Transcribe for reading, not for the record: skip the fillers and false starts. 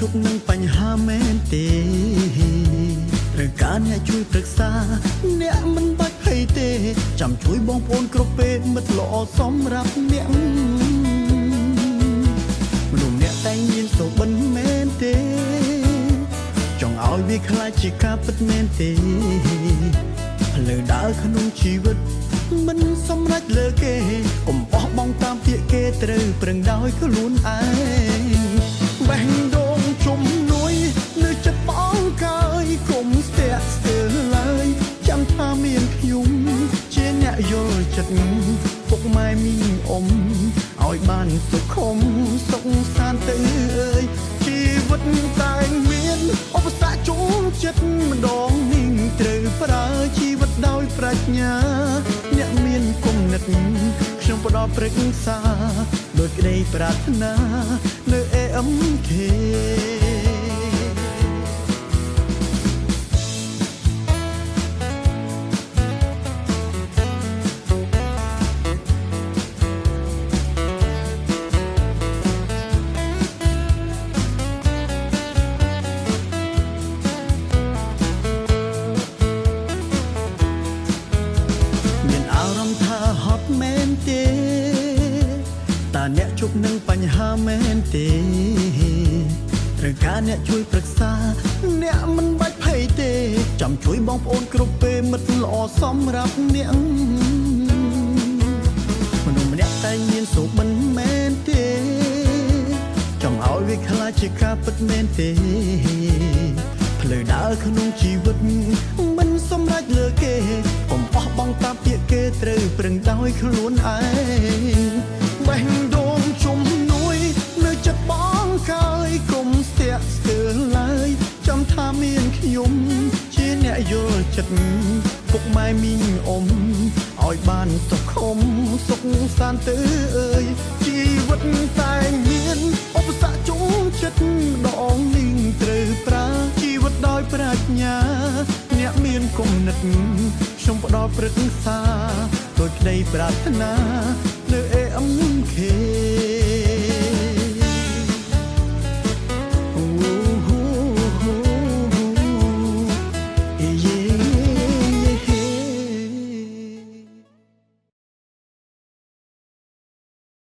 ប់នឹងបញ្ហាមែនទេត្រូវការអ្នកជួយប្រឹក្សាអ្នកមិនបាច់ភ័យទេចាំជួយបងប្អូនគ្រប់ពេលមិត្តល្អសម្រាប់អ្នកមនុស្សម្នាក់តែងមានសុបិនមែនទេចង់ឲ្យវាខ្លាចជាការពិតមែនទេផ្លូវដើរក្នុងជីវិតមិនសម្រេចលើគេកុំបោះបង់តាមពាក្យគេត្រូវប្រឹងដោយខ្លួនឯងបេះដូងជំនួយនៅចិត្តបងកាយកុំស្ទាក់ស្ទើរឡើយចាំថាមានខ្ញុំជាអ្នកយល់ចិត្តពុកម៉ែមីងអ៊ំឲ្យបានសុខុមសុខសាន្តទៅអើយជីវិតតែងមានឧបសគ្គជួបចិត្តម្ដងនេះត្រូវប្រើជីវិតដោយប្រាជ្ញាអ្នកមានគុណិតខ្ញុំផ្ដល់ព្រឹក្សាដោយក្តីប្រាថ្នានៅ AMKអ្នកជួបនឹងបញ្ហាមែនទេត្រូវការអ្នកជួយប្រឹក្សាអ្នកមិនបាច់ភ័យទេចាំជួយបងប្អូនគ្រប់ពេលមិត្តល្អសម្រាប់អ្នកមនុស្សម្នាក់តែងមានសុបិនមែនទេចង់ឲ្យវាខ្លាចជាការពិតមែនទេផ្លូវដើរក្នុងជីវិតមិនសម្រេចលើគេកុំបោះបង់តាមពាក្យគេត្រូវប្រឹងដោយខ្លួនឯងបេះដូងជំនួយនៅចិត្តបងកាយកុំស្ទាក់ស្ទើរឡើយចាំថាមានខ្ញុំជាអ្នកយល់ចិត្តពុកម៉ែមីងអ៊ំឲ្យបានសុខុមសុខសាន្តទៅអើយជីវិតតែងមានឧបសគ្គជួបចិត្តម្ដងនេះត្រូវប្រើជីវិតដោយប្រាជ្ញាអ្នកមានគំនិតខ្ញុំផ្ដល់ព្រឹក្សាដោយក្តីប្រាថ្នានៅ AMK